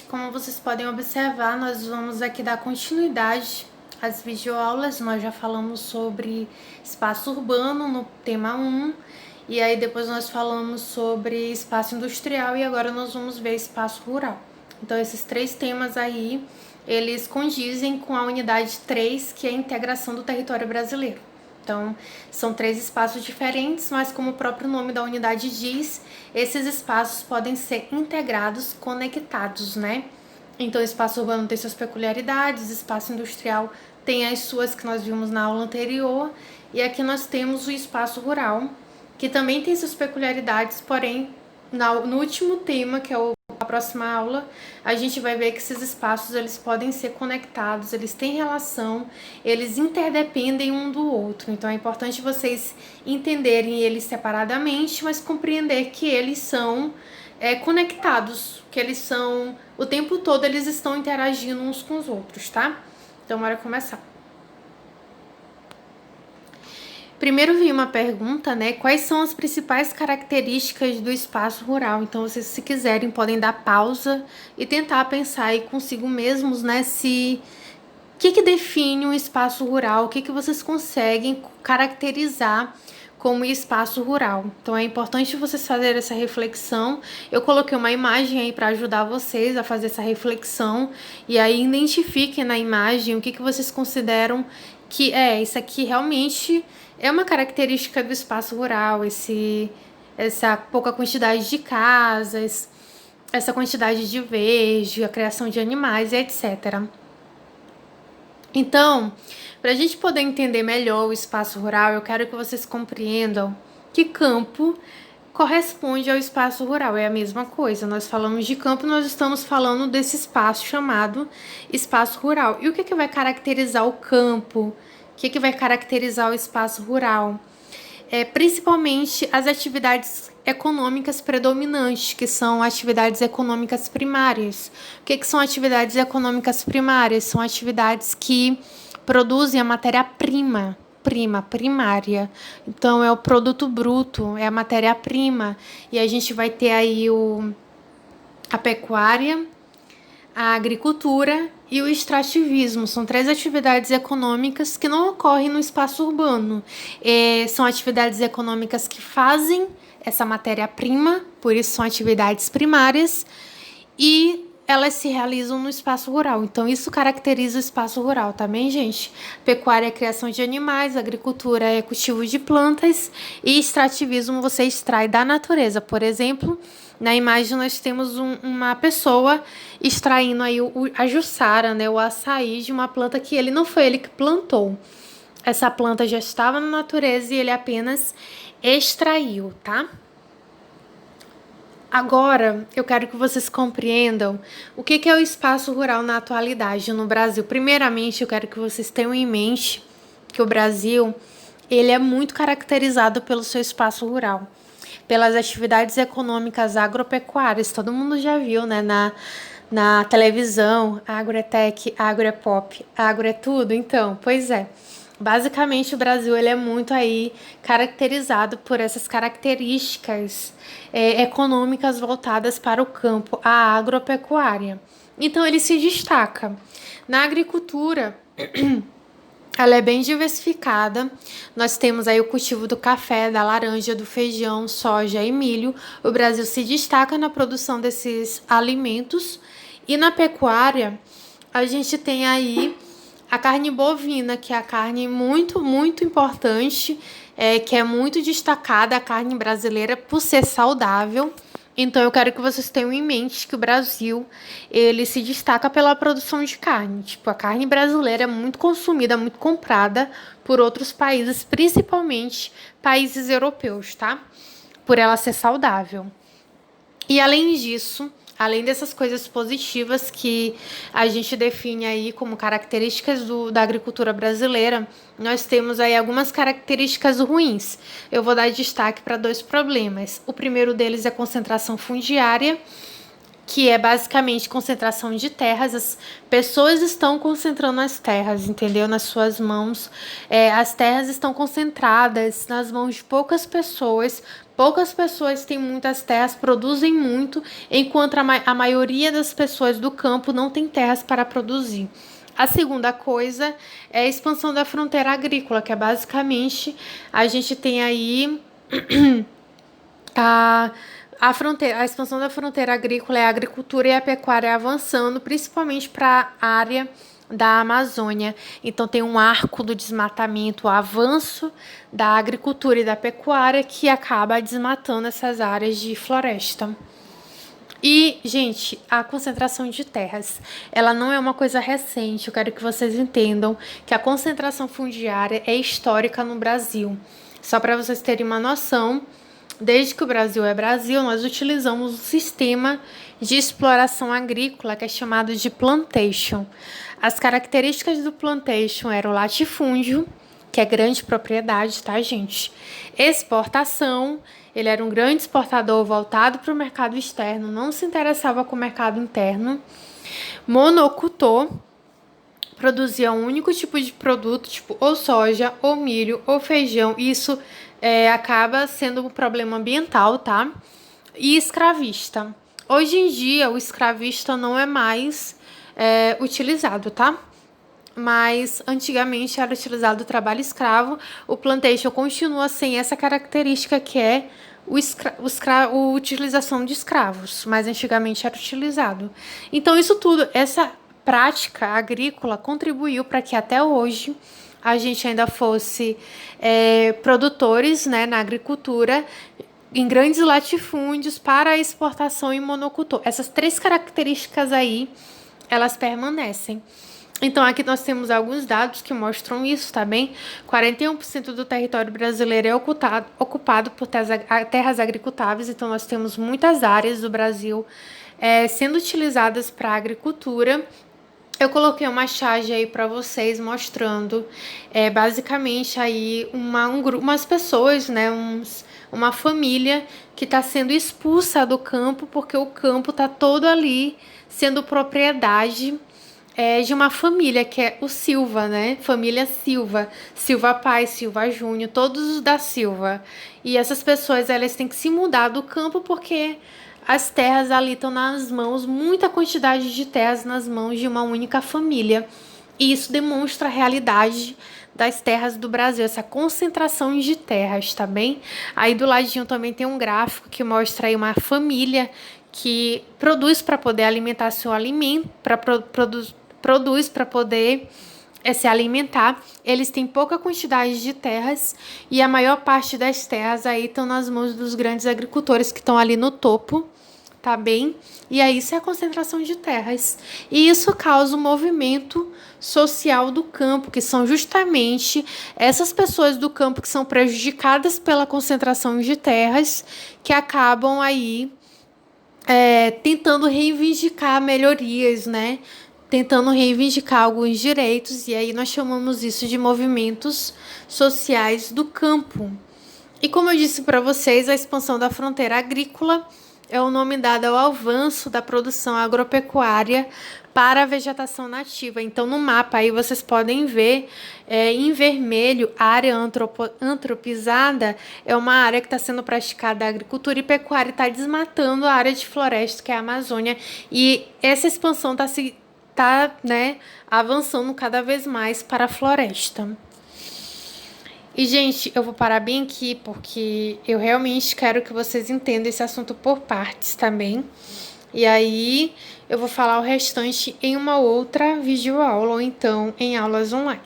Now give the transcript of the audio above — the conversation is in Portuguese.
Como vocês podem observar, nós vamos aqui dar continuidade às videoaulas. Nós já falamos sobre espaço urbano no tema 1, e aí depois nós falamos sobre espaço industrial e agora nós vamos ver espaço rural. Então esses três temas aí, eles condizem com a unidade 3, que é a integração do território brasileiro. Então, são três espaços diferentes, mas como o próprio nome da unidade diz, esses espaços podem ser integrados, conectados, né? Então, o espaço urbano tem suas peculiaridades, o espaço industrial tem as suas que nós vimos na aula anterior, e aqui nós temos o espaço rural, que também tem suas peculiaridades, porém, no último tema, que é a próxima aula, a gente vai ver que esses espaços eles podem ser conectados, eles têm relação, eles interdependem um do outro. Então é importante vocês entenderem eles separadamente, mas compreender que eles são conectados, que eles são, o tempo todo eles estão interagindo uns com os outros, tá? Então bora começar. Primeiro vi uma pergunta, né? Quais são as principais características do espaço rural? Então, vocês, se quiserem, podem dar pausa e tentar pensar aí consigo mesmos, né? O que define um espaço rural? O que vocês conseguem caracterizar como espaço rural? Então, é importante vocês fazerem essa reflexão. Eu coloquei uma imagem aí para ajudar vocês a fazer essa reflexão. E aí, identifiquem na imagem o que vocês consideram que isso aqui realmente é uma característica do espaço rural, essa pouca quantidade de casas, essa quantidade de verde, a criação de animais, etc. Então, para a gente poder entender melhor o espaço rural, eu quero que vocês compreendam que campo corresponde ao espaço rural. É a mesma coisa. Nós falamos de campo, nós estamos falando desse espaço chamado espaço rural. E o que vai caracterizar o campo? O que vai caracterizar o espaço rural? Principalmente as atividades econômicas predominantes, que são atividades econômicas primárias. O que são atividades econômicas primárias? São atividades que produzem a matéria-prima, primária. Então, é o produto bruto, é a matéria-prima. E a gente vai ter aí a pecuária, a agricultura e o extrativismo. São três atividades econômicas que não ocorrem no espaço urbano. São atividades econômicas que fazem essa matéria-prima, por isso são atividades primárias, e elas se realizam no espaço rural. Então, isso caracteriza o espaço rural, tá bem, gente? Pecuária é criação de animais, agricultura é cultivo de plantas, e extrativismo você extrai da natureza. Por exemplo, na imagem nós temos uma pessoa extraindo aí a jussara, né, o açaí de uma planta que não foi ele que plantou. Essa planta já estava na natureza e ele apenas extraiu, tá? Agora, eu quero que vocês compreendam o que é o espaço rural na atualidade no Brasil. Primeiramente, eu quero que vocês tenham em mente que o Brasil ele é muito caracterizado pelo seu espaço rural, pelas atividades econômicas agropecuárias. Todo mundo já viu, né, na televisão, agro é tech, agro é pop, agro é tudo. Então, pois é. Basicamente, o Brasil ele é muito aí caracterizado por essas características econômicas voltadas para o campo, a agropecuária. Então, ele se destaca. Na agricultura, ela é bem diversificada. Nós temos aí o cultivo do café, da laranja, do feijão, soja e milho. O Brasil se destaca na produção desses alimentos. E na pecuária, a gente tem aí a carne bovina, que é a carne muito, muito importante, que é muito destacada, a carne brasileira, por ser saudável. Então, eu quero que vocês tenham em mente que o Brasil, ele se destaca pela produção de carne. Tipo, a carne brasileira é muito consumida, muito comprada por outros países, principalmente países europeus, tá? Por ela ser saudável. E além disso, além dessas coisas positivas que a gente define aí como características da agricultura brasileira, nós temos aí algumas características ruins. Eu vou dar destaque para 2 problemas. O primeiro deles é a concentração fundiária, que é basicamente concentração de terras. As pessoas estão concentrando as terras, entendeu? Nas suas mãos. As terras estão concentradas nas mãos de poucas pessoas, Poucas pessoas têm muitas terras, produzem muito, enquanto a maioria das pessoas do campo não tem terras para produzir. A segunda coisa é a expansão da fronteira agrícola, que é basicamente a gente tem aí a expansão da fronteira agrícola, é a agricultura e a pecuária avançando, principalmente para a área da Amazônia. Então tem um arco do desmatamento, o avanço da agricultura e da pecuária que acaba desmatando essas áreas de floresta. E, gente, a concentração de terras, ela não é uma coisa recente. Eu quero que vocês entendam que a concentração fundiária é histórica no Brasil. Só para vocês terem uma noção, desde que o Brasil é Brasil, nós utilizamos o sistema de exploração agrícola, que é chamado de plantation. As características do plantation eram o latifúndio, que é grande propriedade, tá, gente? Exportação, ele era um grande exportador voltado para o mercado externo, não se interessava com o mercado interno. Monocultor, produzia um único tipo de produto, tipo ou soja, ou milho, ou feijão. Isso acaba sendo um problema ambiental, tá? E escravista. Hoje em dia, o escravista não é mais utilizado, tá? Mas antigamente era utilizado o trabalho escravo. O plantation continua sem essa característica que é a utilização de escravos, mas antigamente era utilizado. Então isso tudo, essa prática agrícola contribuiu para que até hoje a gente ainda fosse produtores, né, na agricultura, em grandes latifúndios para a exportação e monocultor. Essas três características aí, elas permanecem. Então, aqui nós temos alguns dados que mostram isso, tá bem? 41% do território brasileiro é ocupado por terras agricultáveis, então nós temos muitas áreas do Brasil sendo utilizadas para agricultura. Eu coloquei uma charge aí para vocês mostrando basicamente aí umas pessoas, né, uma família que está sendo expulsa do campo porque o campo está todo ali sendo propriedade de uma família que é o Silva, né? Família Silva, Silva pai, Silva Júnior, todos os da Silva. E essas pessoas, elas têm que se mudar do campo porque as terras ali estão nas mãos, muita quantidade de terras nas mãos de uma única família. E isso demonstra a realidade das terras do Brasil, essa concentração de terras, tá bem? Aí do ladinho também tem um gráfico que mostra aí uma família que produz para poder alimentar seu alimento, produz para poder se alimentar. Eles têm pouca quantidade de terras e a maior parte das terras aí estão nas mãos dos grandes agricultores que estão ali no topo, tá bem? E aí isso é a concentração de terras. E isso causa um movimento social do campo, que são justamente essas pessoas do campo que são prejudicadas pela concentração de terras, que acabam aí tentando reivindicar melhorias, né? Tentando reivindicar alguns direitos, e aí nós chamamos isso de movimentos sociais do campo. E como eu disse para vocês, a expansão da fronteira agrícola é o nome dado ao avanço da produção agropecuária para a vegetação nativa. Então, no mapa aí vocês podem ver em vermelho, a área antropizada é uma área que está sendo praticada a agricultura e pecuária e está desmatando a área de floresta, que é a Amazônia. E essa expansão está avançando cada vez mais para a floresta. E, gente, eu vou parar bem aqui porque eu realmente quero que vocês entendam esse assunto por partes também. E aí eu vou falar o restante em uma outra videoaula ou então em aulas online.